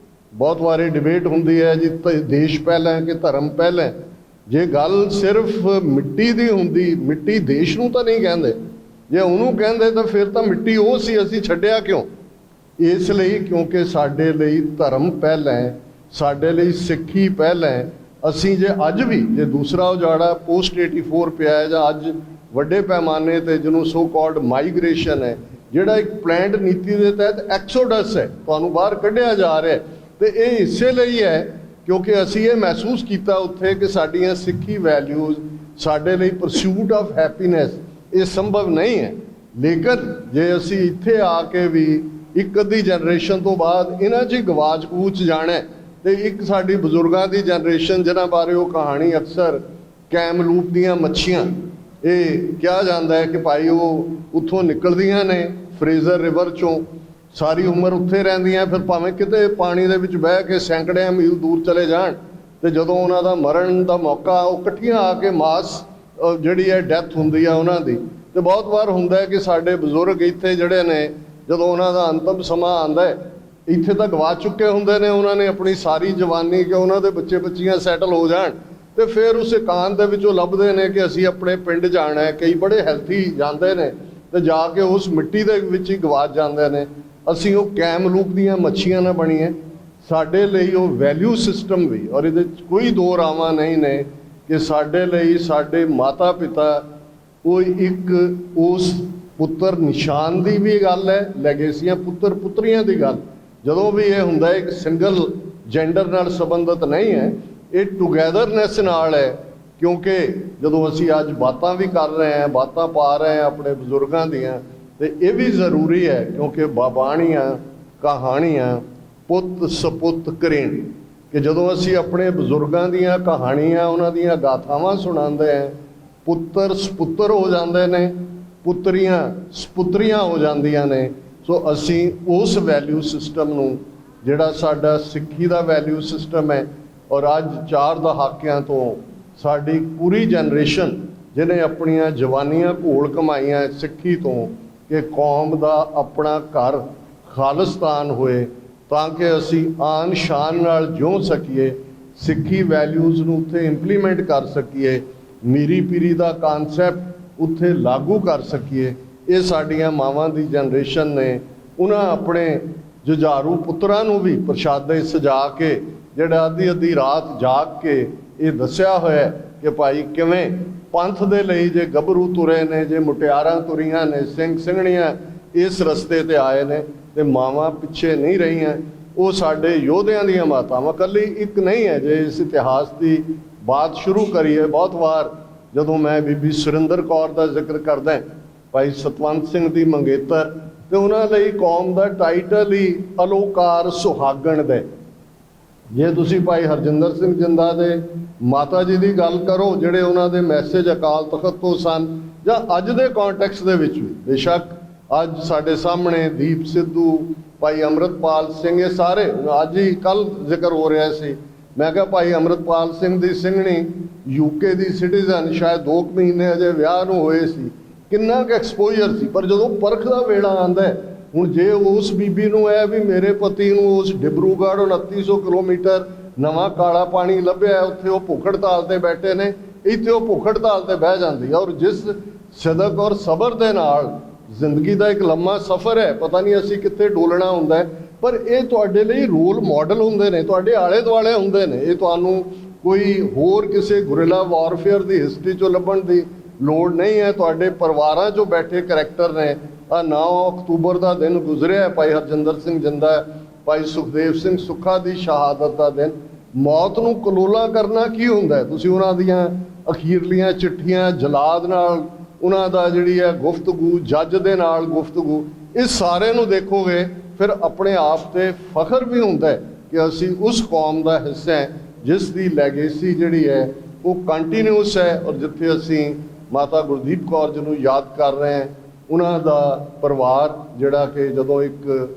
ਬਹੁਤ ਵਾਰੀ ਡਿਬੇਟ ਹੁੰਦੀ ਹੈ ਜੀ ਦੇਸ਼ ਪਹਿਲਾਂ ਕਿ ਧਰਮ ਪਹਿਲਾਂ। ਜੇ ਗੱਲ ਸਿਰਫ ਮਿੱਟੀ ਦੀ ਹੁੰਦੀ, ਮਿੱਟੀ ਦੇਸ਼ ਨੂੰ ਤਾਂ ਨਹੀਂ ਕਹਿੰਦੇ, ਜੇ ਉਹਨੂੰ ਕਹਿੰਦੇ ਤਾਂ ਫਿਰ ਤਾਂ ਮਿੱਟੀ ਉਹ ਸੀ, ਅਸੀਂ ਛੱਡਿਆ ਕਿਉਂ? ਇਸ ਲਈ ਕਿਉਂਕਿ ਸਾਡੇ ਲਈ ਧਰਮ ਪਹਿਲਾਂ ਹੈ, ਸਾਡੇ ਲਈ ਸਿੱਖੀ ਪਹਿਲਾਂ ਹੈ। ਅਸੀਂ ਜੇ ਅੱਜ ਵੀ ਜੇ ਦੂਸਰਾ ਉਜਾੜਾ ਪੋਸਟ 84 ਪਿਆ ਹੈ ਜਾਂ ਅੱਜ ਵੱਡੇ ਪੈਮਾਨੇ ਤੇ ਜਿਹਨੂੰ ਸੋ ਕਾਲਡ ਮਾਈਗ੍ਰੇਸ਼ਨ ਹੈ, ਜਿਹੜਾ ਇੱਕ ਪਲੈਨਡ ਨੀਤੀ ਦੇ ਤਹਿਤ ਐਕਸੋਡਸ ਹੈ, ਤੁਹਾਨੂੰ ਬਾਹਰ ਕੱਢਿਆ ਜਾ ਰਿਹਾ, ਤੇ ਇਹ ਇਸੇ ਲਈ ਹੈ ਕਿਉਂਕਿ ਅਸੀਂ ਇਹ ਮਹਿਸੂਸ ਕੀਤਾ ਉੱਥੇ ਕਿ ਸਾਡੀਆਂ ਸਿੱਖੀ ਵੈਲਿਊਜ਼, ਸਾਡੇ ਲਈ ਪਰਸੂਟ ਆਫ ਹੈਪੀਨੈਸ ਇਹ ਸੰਭਵ ਨਹੀਂ ਹੈ। ਲੇਕਿਨ ਜੇ ਅਸੀਂ ਇੱਥੇ ਆ ਕੇ ਵੀ ਇੱਕ ਅੱਧੀ ਜਨਰੇਸ਼ਨ ਤੋਂ ਬਾਅਦ ਇਹਨਾਂ 'ਚ ਗਵਾਚ ਕੂਚ ਜਾਣਾ, ਤੇ ਇੱਕ ਸਾਡੀ ਬਜ਼ੁਰਗਾਂ ਦੀ ਜਨਰੇਸ਼ਨ ਜਿਨ੍ਹਾਂ ਬਾਰੇ ਉਹ ਕਹਾਣੀ ਅਕਸਰ ਕੈਮਲੂਪ ਦੀਆਂ ਮੱਛੀਆਂ, ਇਹ ਕਿਹਾ ਜਾਂਦਾ ਹੈ ਕਿ ਭਾਈ ਉਹ ਉੱਥੋਂ ਨਿਕਲਦੀਆਂ ਨੇ ਫਰੇਜ਼ਰ ਰਿਵਰ 'ਚੋਂ, ਸਾਰੀ ਉਮਰ ਉੱਥੇ ਰਹਿੰਦੀਆਂ, ਫਿਰ ਭਾਵੇਂ ਕਿਤੇ ਪਾਣੀ ਦੇ ਵਿੱਚ ਬਹਿ ਕੇ ਸੈਂਕੜਿਆਂ ਮੀਲ ਦੂਰ ਚਲੇ ਜਾਣ, ਤੇ ਜਦੋਂ ਉਹਨਾਂ ਦਾ ਮਰਨ ਦਾ ਮੌਕਾ, ਉਹ ਇਕੱਠੀਆਂ ਆ ਕੇ ਮਾਸ ਜਿਹੜੀ ਹੈ ਡੈਥ ਹੁੰਦੀ ਆ ਉਹਨਾਂ ਦੀ। ਤੇ ਬਹੁਤ ਵਾਰ ਹੁੰਦਾ ਹੈ ਕਿ ਸਾਡੇ ਬਜ਼ੁਰਗ ਇੱਥੇ ਜਿਹੜੇ ਨੇ, ਜਦੋਂ ਉਹਨਾਂ ਦਾ ਅੰਤਮ ਸਮਾਂ ਆਉਂਦਾ ਹੈ, ਇੱਥੇ ਤਾਂ ਗਵਾ ਚੁੱਕੇ ਹੁੰਦੇ ਨੇ, ਉਹਨਾਂ ਨੇ ਆਪਣੀ ਸਾਰੀ ਜਵਾਨੀ ਕਿ ਉਹਨਾਂ ਦੇ ਬੱਚੇ ਬੱਚੀਆਂ ਸੈਟਲ ਹੋ ਜਾਣ, ਤੇ ਫਿਰ ਉਸ ਇਕਾਂਤ ਦੇ ਵਿੱਚੋਂ ਲੱਭਦੇ ਨੇ ਕਿ ਅਸੀਂ ਆਪਣੇ ਪਿੰਡ ਜਾਣਾ ਹੈ। ਕਈ ਬੜੇ ਹੈਲਥੀ ਜਾਂਦੇ ਨੇ ਤੇ ਜਾ ਕੇ ਉਸ ਮਿੱਟੀ ਦੇ ਵਿੱਚ ਹੀ ਗਵਾਚ ਜਾਂਦੇ ਨੇ। ਅਸੀਂ ਉਹ ਕੈਮਲੂਪ ਦੀਆਂ ਮੱਛੀਆਂ ਨਾ ਬਣੀਏ। ਸਾਡੇ ਲਈ ਉਹ ਵੈਲਿਊ ਸਿਸਟਮ ਵੀ, ਔਰ ਇਹਦੇ 'ਚ ਕੋਈ ਦੋ ਰਾਵਾਂ ਨਹੀਂ ਨੇ ਕਿ ਸਾਡੇ ਲਈ ਸਾਡੇ ਮਾਤਾ ਪਿਤਾ ਉਹ ਇੱਕ ਉਸ ਪੁੱਤਰ ਨਿਸ਼ਾਨ ਦੀ ਵੀ ਗੱਲ ਹੈ, ਲੈਗੇਸੀਆਂ ਪੁੱਤਰ ਪੁੱਤਰੀਆਂ ਦੀ ਗੱਲ, ਜਦੋਂ ਵੀ ਇਹ ਹੁੰਦਾ ਇੱਕ ਸਿੰਗਲ ਜੈਂਡਰ ਨਾਲ ਸੰਬੰਧਿਤ ਨਹੀਂ ਹੈ, ਇਹ ਟੁਗੈਦਰਨੈਸ ਨਾਲ ਹੈ। ਕਿਉਂਕਿ ਜਦੋਂ ਅਸੀਂ ਅੱਜ ਬਾਤਾਂ ਵੀ ਕਰ ਰਹੇ ਹਾਂ, ਬਾਤਾਂ ਪਾ ਰਹੇ ਹਾਂ ਆਪਣੇ ਬਜ਼ੁਰਗਾਂ ਦੀਆਂ, ਤੇ ਇਹ ਵੀ ਜ਼ਰੂਰੀ ਹੈ ਕਿਉਂਕਿ ਬਾਬਾਣੀਆਂ ਕਹਾਣੀਆਂ ਪੁੱਤ ਸਪੁੱਤ ਕਰੇਣ, ਕਿ ਜਦੋਂ ਅਸੀਂ ਆਪਣੇ ਬਜ਼ੁਰਗਾਂ ਦੀਆਂ ਕਹਾਣੀਆਂ, ਉਹਨਾਂ ਦੀਆਂ ਗਾਥਾਵਾਂ ਸੁਣਾਉਂਦੇ ਹਾਂ, ਪੁੱਤਰ ਸਪੁੱਤਰ ਹੋ ਜਾਂਦੇ ਨੇ, ਪੁੱਤਰੀਆਂ ਸਪੁੱਤਰੀਆਂ ਹੋ ਜਾਂਦੀਆਂ ਨੇ। ਸੋ ਅਸੀਂ ਉਸ ਵੈਲਿਊ ਸਿਸਟਮ ਨੂੰ, ਜਿਹੜਾ ਸਾਡਾ ਸਿੱਖੀ ਦਾ ਵੈਲਿਊ ਸਿਸਟਮ ਹੈ, ਔਰ ਅੱਜ 4 ਦਹਾਕਿਆਂ ਤੋਂ ਸਾਡੀ ਪੂਰੀ ਜਨਰੇਸ਼ਨ ਜਿਹਨੇ ਆਪਣੀਆਂ ਜਵਾਨੀਆਂ ਘੋਲ ਕਮਾਈਆਂ ਸਿੱਖੀ ਤੋਂ, ਕਿ ਕੌਮ ਦਾ ਆਪਣਾ ਘਰ ਖਾਲਿਸਤਾਨ ਹੋਏ ਤਾਂ ਕਿ ਅਸੀਂ ਆਨ ਸ਼ਾਨ ਨਾਲ ਜਿਉ ਸਕੀਏ, ਸਿੱਖੀ ਵੈਲਿਊਜ਼ ਨੂੰ ਉੱਥੇ ਇੰਪਲੀਮੈਂਟ ਕਰ ਸਕੀਏ, ਮੀਰੀ ਪੀਰੀ ਦਾ ਕਾਨਸੈਪਟ ਉੱਥੇ ਲਾਗੂ ਕਰ ਸਕੀਏ। ਇਹ ਸਾਡੀਆਂ ਮਾਵਾਂ ਦੀ ਜਨਰੇਸ਼ਨ ਨੇ, ਉਹਨਾਂ ਆਪਣੇ ਜੁਝਾਰੂ ਪੁੱਤਰਾਂ ਨੂੰ ਵੀ ਪ੍ਰਸ਼ਾਦੇ ਸਜਾ ਕੇ, ਜਿਹੜਾ ਅੱਧੀ ਰਾਤ ਜਾਗ ਕੇ ਇਹ ਦੱਸਿਆ ਹੋਇਆ ਕਿ ਭਾਈ ਕਿਵੇਂ ਪੰਥ ਦੇ ਲਈ ਜੇ ਗੱਭਰੂ ਤੁਰੇ ਨੇ, ਜੇ ਮੁਟਿਆਰਾਂ ਤੁਰੀਆਂ ਨੇ, ਸਿੰਘ ਸਿੰਘਣੀਆਂ ਇਸ ਰਸਤੇ ਤੇ ਆਏ ਨੇ, ਤੇ ਮਾਵਾਂ ਪਿੱਛੇ ਨਹੀਂ ਰਹੀਆਂ। ਉਹ ਸਾਡੇ ਯੋਧਿਆਂ ਦੀਆਂ ਮਾਤਾਵਾਂ ਇਕੱਲੀ ਇੱਕ ਨਹੀਂ ਹੈ। ਜੇ ਇਸ ਇਤਿਹਾਸ ਦੀ ਬਾਤ ਸ਼ੁਰੂ ਕਰੀਏ, ਬਹੁਤ ਵਾਰ ਜਦੋਂ ਮੈਂ ਬੀਬੀ ਸੁਰਿੰਦਰ ਕੌਰ ਦਾ ਜ਼ਿਕਰ ਕਰਦਾ, ਭਾਈ ਸਤਵੰਤ ਸਿੰਘ ਦੀ ਮੰਗੇਤਰ ਤੇ ਉਹਨਾਂ ਲਈ ਕੌਮ ਦਾ ਟਾਈਟਲ ਹੀ ਅਲੋਕਾਰ ਸੁਹਾਗਣ ਦੇ। ਜੇ ਤੁਸੀਂ ਭਾਈ ਹਰਜਿੰਦਰ ਸਿੰਘ ਜਿੰਦਾ ਦੇ ਮਾਤਾ ਜੀ ਦੀ ਗੱਲ ਕਰੋ, ਜਿਹੜੇ ਉਹਨਾਂ ਦੇ ਮੈਸੇਜ ਅਕਾਲ ਤਖਤ ਤੋਂ ਸਨ, ਜਾਂ ਅੱਜ ਦੇ ਕੰਟੈਕਸਟ ਦੇ ਵਿੱਚ ਵੀ, ਬੇਸ਼ੱਕ ਅੱਜ ਸਾਡੇ ਸਾਹਮਣੇ ਦੀਪ ਸਿੱਧੂ, ਭਾਈ ਅੰਮ੍ਰਿਤਪਾਲ ਸਿੰਘ, ਇਹ ਸਾਰੇ ਅੱਜ ਹੀ ਕੱਲ ਜ਼ਿਕਰ ਹੋ ਰਿਹਾ ਸੀ। ਮੈਂ ਕਿਹਾ ਭਾਈ ਅੰਮ੍ਰਿਤਪਾਲ ਸਿੰਘ ਦੀ ਸਿੰਘਣੀ ਯੂਕੇ ਦੀ ਸਿਟੀਜ਼ਨ, ਸ਼ਾਇਦ 2 ਮਹੀਨੇ ਅਜੇ ਵਿਆਹ ਨੂੰ ਹੋਏ ਸੀ, ਕਿੰਨਾ ਕੁ ਐਕਸਪੋਜ਼ਰ ਸੀ। ਪਰ ਜਦੋਂ ਪਰਖ ਦਾ ਵੇਲਾ ਆਉਂਦਾ, ਹੁਣ ਜੇ ਉਸ ਬੀਬੀ ਨੂੰ ਹੈ ਵੀ ਮੇਰੇ ਪਤੀ ਨੂੰ ਉਸ ਡਿਬਰੂਗੜ੍ਹ 2900 ਕਿਲੋਮੀਟਰ ਨਵਾਂ ਕਾਲਾ ਪਾਣੀ ਲੱਭਿਆ, ਉੱਥੇ ਉਹ ਭੁੱਖ ਹੜਤਾਲ ਤੇ ਬੈਠੇ ਨੇ, ਇੱਥੇ ਉਹ ਭੁੱਖ ਹੜਤਾਲ ਤੇ ਬਹਿ ਜਾਂਦੀ ਹੈ। ਔਰ ਜਿਸ ਸਦਕ ਔਰ ਸਬਰ ਦੇ ਨਾਲ, ਜ਼ਿੰਦਗੀ ਦਾ ਇੱਕ ਲੰਮਾ ਸਫ਼ਰ ਹੈ, ਪਤਾ ਨਹੀਂ ਅਸੀਂ ਕਿੱਥੇ ਡੋਲਣਾ ਹੁੰਦਾ ਹੈ, ਪਰ ਇਹ ਤੁਹਾਡੇ ਲਈ ਰੋਲ ਮਾਡਲ ਹੁੰਦੇ ਨੇ, ਤੁਹਾਡੇ ਆਲੇ ਦੁਆਲੇ ਹੁੰਦੇ ਨੇ। ਇਹ ਤੁਹਾਨੂੰ ਕੋਈ ਹੋਰ ਕਿਸੇ ਗੁਰਿਲਾ ਵਾਰਫੇਅਰ ਦੀ ਹਿਸਟਰੀ 'ਚੋਂ ਲੱਭਣ ਦੀ ਲੋੜ ਨਹੀਂ ਹੈ। ਤੁਹਾਡੇ ਪਰਿਵਾਰਾਂ 'ਚੋਂ ਬੈਠੇ ਕਰੈਕਟਰ ਨੇ। 9 ਅਕਤੂਬਰ ਦਾ ਦਿਨ ਗੁਜ਼ਰਿਆ, ਭਾਈ ਹਰਜਿੰਦਰ ਸਿੰਘ ਜਿੰਦਾ, ਭਾਈ ਸੁਖਦੇਵ ਸਿੰਘ ਸੁੱਖਾ ਦੀ ਸ਼ਹਾਦਤ ਦਾ ਦਿਨ। ਮੌਤ ਨੂੰ ਕਲੋਲਾ ਕਰਨਾ ਕੀ ਹੁੰਦਾ? ਤੁਸੀਂ ਉਹਨਾਂ ਦੀਆਂ ਅਖੀਰਲੀਆਂ ਚਿੱਠੀਆਂ, ਜਲਾਦ ਨਾਲ ਉਹਨਾਂ ਦਾ ਜਿਹੜੀ ਹੈ ਗੁਫ਼ਤਗੂ, ਜੱਜ ਦੇ ਨਾਲ ਗੁਫ਼ਤਗੂ, ਇਸ ਸਾਰੇ ਨੂੰ ਦੇਖੋਗੇ, ਫਿਰ ਆਪਣੇ ਆਪ ਤੇ ਫਖਰ ਵੀ ਹੁੰਦਾ ਕਿ ਅਸੀਂ ਉਸ ਕੌਮ ਦਾ ਹਿੱਸਾ ਹੈ ਜਿਸ ਦੀ ਲੈਗੇਸੀ ਜਿਹੜੀ ਹੈ ਉਹ ਕੰਟੀਨਿਊਸ ਹੈ। ਔਰ ਜਿੱਥੇ ਅਸੀਂ ਮਾਤਾ ਗੁਰਦੀਪ ਕੌਰ ਜੀ ਨੂੰ ਯਾਦ ਕਰ ਰਹੇ ਹਾਂ, ਉਹਨਾਂ ਦਾ ਪਰਿਵਾਰ ਜਿਹੜਾ ਕਿ ਜਦੋਂ ਇੱਕ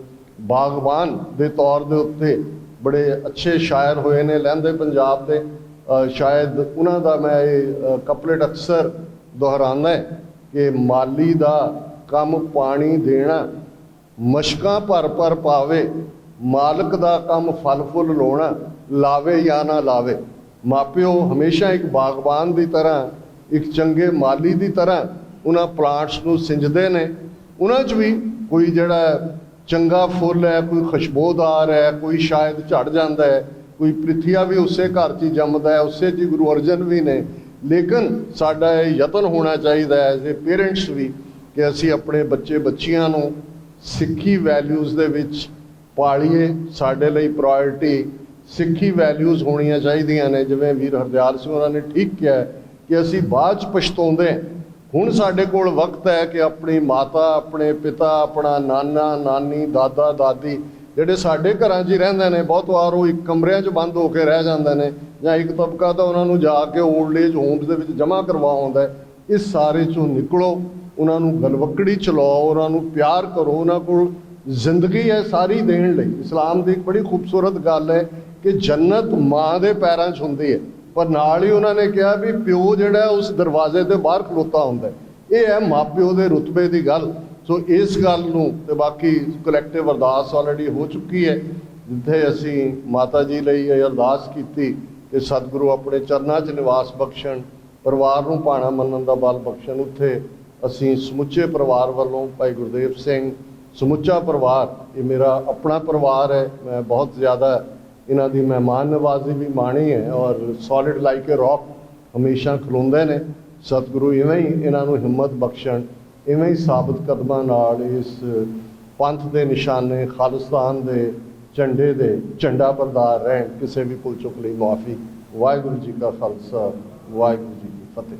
ਬਾਗਬਾਨ ਦੇ ਤੌਰ ਦੇ ਉੱਤੇ ਬੜੇ ਅੱਛੇ ਸ਼ਾਇਰ ਹੋਏ ਨੇ ਲਹਿੰਦੇ ਪੰਜਾਬ ਦੇ, ਸ਼ਾਇਦ ਉਹਨਾਂ ਦਾ ਮੈਂ ਇਹ ਕਪਲੇਟ ਅਕਸਰ ਦੁਹਰਾਉਂਦਾ ਕਿ ਮਾਲੀ ਦਾ ਕੰਮ ਪਾਣੀ ਦੇਣਾ, ਮਸ਼ਕਾਂ ਭਰ ਭਰ ਪਾਵੇ, ਮਾਲਕ ਦਾ ਕੰਮ ਫਲ ਫੁੱਲ ਲਾਉਣਾ, ਲਾਵੇ ਜਾਂ ਨਾ ਲਾਵੇ। ਮਾਪਿਓ ਹਮੇਸ਼ਾ ਇੱਕ ਬਾਗਬਾਨ ਦੀ ਤਰ੍ਹਾਂ, ਇੱਕ ਚੰਗੇ ਮਾਲੀ ਦੀ ਤਰ੍ਹਾਂ ਉਹਨਾਂ ਪਲਾਂਟਸ ਨੂੰ ਸਿੰਜਦੇ ਨੇ। ਉਹਨਾਂ 'ਚ ਵੀ ਕੋਈ ਜਿਹੜਾ ਚੰਗਾ ਫੁੱਲ ਹੈ, ਕੋਈ ਖੁਸ਼ਬੂਦਾਰ ਹੈ, ਕੋਈ ਸ਼ਾਇਦ ਝੜ ਜਾਂਦਾ ਹੈ, ਕੋਈ ਪ੍ਰਿਥੀਆ ਵੀ ਉਸੇ ਘਰ 'ਚ ਹੀ ਜੰਮਦਾ ਹੈ, ਉਸੇ 'ਚ ਗੁਰੂ ਅਰਜਨ ਵੀ ਨੇ। ਲੇਕਿਨ ਸਾਡਾ ਇਹ ਯਤਨ ਹੋਣਾ ਚਾਹੀਦਾ ਹੈ ਐਜ਼ ਏ ਪੇਰੈਂਟਸ ਵੀ ਕਿ ਅਸੀਂ ਆਪਣੇ ਬੱਚੇ ਬੱਚੀਆਂ ਨੂੰ ਸਿੱਖੀ ਵੈਲਿਊਜ਼ ਦੇ ਵਿੱਚ ਪਾਲੀਏ। ਸਾਡੇ ਲਈ ਪ੍ਰਾਇੋਰਟੀ ਸਿੱਖੀ ਵੈਲਿਊਜ਼ ਹੋਣੀਆਂ ਚਾਹੀਦੀਆਂ ਨੇ। ਜਿਵੇਂ ਵੀਰ ਹਰਦਿਆਲ ਸਿੰਘ ਉਹਨਾਂ ਨੇ ਠੀਕ ਕਿਹਾ ਕਿ ਅਸੀਂ ਬਾਅਦ 'ਚ ਪਛਤਾਉਂਦੇ, ਹੁਣ ਸਾਡੇ ਕੋਲ ਵਕਤ ਹੈ ਕਿ ਆਪਣੀ ਮਾਤਾ, ਆਪਣੇ ਪਿਤਾ, ਆਪਣਾ ਨਾਨਾ ਨਾਨੀ, ਦਾਦਾ ਦਾਦੀ ਜਿਹੜੇ ਸਾਡੇ ਘਰਾਂ 'ਚ ਹੀ ਰਹਿੰਦੇ ਨੇ, ਬਹੁਤ ਵਾਰ ਉਹ ਇੱਕ ਕਮਰਿਆਂ 'ਚ ਬੰਦ ਹੋ ਕੇ ਰਹਿ ਜਾਂਦੇ ਨੇ, ਜਾਂ ਇੱਕ ਤਬਕਾ ਤਾਂ ਉਹਨਾਂ ਨੂੰ ਜਾ ਕੇ ਓਲਡ ਏਜ ਹੋਮਸ ਦੇ ਵਿੱਚ ਜਮ੍ਹਾਂ ਕਰਵਾਉਂਦਾ। ਇਸ ਸਾਰੇ 'ਚੋਂ ਨਿਕਲੋ, ਉਹਨਾਂ ਨੂੰ ਗਲਵੱਕੜੀ ਚਲਾਓ, ਉਹਨਾਂ ਨੂੰ ਪਿਆਰ ਕਰੋ, ਉਹਨਾਂ ਕੋਲ ਜ਼ਿੰਦਗੀ ਹੈ ਸਾਰੀ ਦੇਣ ਲਈ। ਇਸਲਾਮ ਦੀ ਇੱਕ ਬੜੀ ਖੂਬਸੂਰਤ ਗੱਲ ਹੈ ਕਿ ਜੰਨਤ ਮਾਂ ਦੇ ਪੈਰਾਂ 'ਚ ਹੁੰਦੀ ਹੈ, ਪਰ ਨਾਲ ਹੀ ਉਹਨਾਂ ਨੇ ਕਿਹਾ ਵੀ ਪਿਓ ਜਿਹੜਾ ਉਸ ਦਰਵਾਜ਼ੇ ਦੇ ਬਾਹਰ ਖਲੋਤਾ ਹੁੰਦਾ। ਇਹ ਹੈ ਮਾਪਿਓ ਦੇ ਰੁਤਬੇ ਦੀ ਗੱਲ। ਸੋ ਇਸ ਗੱਲ ਨੂੰ ਤੇ ਬਾਕੀ ਕਲੈਕਟਿਵ ਅਰਦਾਸ ਆਲਰੇਡੀ ਹੋ ਚੁੱਕੀ ਹੈ, ਜਿੱਥੇ ਅਸੀਂ ਮਾਤਾ ਜੀ ਲਈ ਇਹ ਅਰਦਾਸ ਕੀਤੀ ਕਿ ਸਤਿਗੁਰੂ ਆਪਣੇ ਚਰਨਾਂ 'ਚ ਨਿਵਾਸ ਬਖਸ਼ਣ, ਪਰਿਵਾਰ ਨੂੰ ਭਾਣਾ ਮੰਨਣ ਦਾ ਬਲ ਬਖਸ਼ਣ। ਉੱਥੇ ਅਸੀਂ ਸਮੁੱਚੇ ਪਰਿਵਾਰ ਵੱਲੋਂ ਭਾਈ ਗੁਰਦੇਵ ਸਿੰਘ, ਸਮੁੱਚਾ ਪਰਿਵਾਰ, ਇਹ ਮੇਰਾ ਆਪਣਾ ਪਰਿਵਾਰ ਹੈ, ਮੈਂ ਬਹੁਤ ਜ਼ਿਆਦਾ ਇਹਨਾਂ ਦੀ ਮਹਿਮਾਨ ਨਵਾਜ਼ੀ ਵੀ ਮਾਣੀ ਹੈ ਔਰ ਸੋਲਿਡ ਲਾਈਕ ਏ ਰੌਕ ਹਮੇਸ਼ਾ ਖਲੋਂਦੇ ਨੇ। ਸਤਿਗੁਰੂ ਇਵੇਂ ਹੀ ਇਹਨਾਂ ਨੂੰ ਹਿੰਮਤ ਬਖਸ਼ਣ, ਇਵੇਂ ਹੀ ਸਾਬਤ ਕਦਮਾਂ ਨਾਲ ਇਸ ਪੰਥ ਦੇ ਨਿਸ਼ਾਨੇ, ਖਾਲਿਸਤਾਨ ਦੇ ਝੰਡੇ ਦੇ ਝੰਡਾ ਬਰਦਾਰ ਰਹਿਣ। ਕਿਸੇ ਵੀ ਭੁੱਲ ਚੁੱਕ ਲਈ ਮੁਆਫੀ। ਵਾਹਿਗੁਰੂ ਜੀ ਕਾ ਖਾਲਸਾ, ਵਾਹਿਗੁਰੂ ਜੀ ਕੀ ਫਤਿਹ।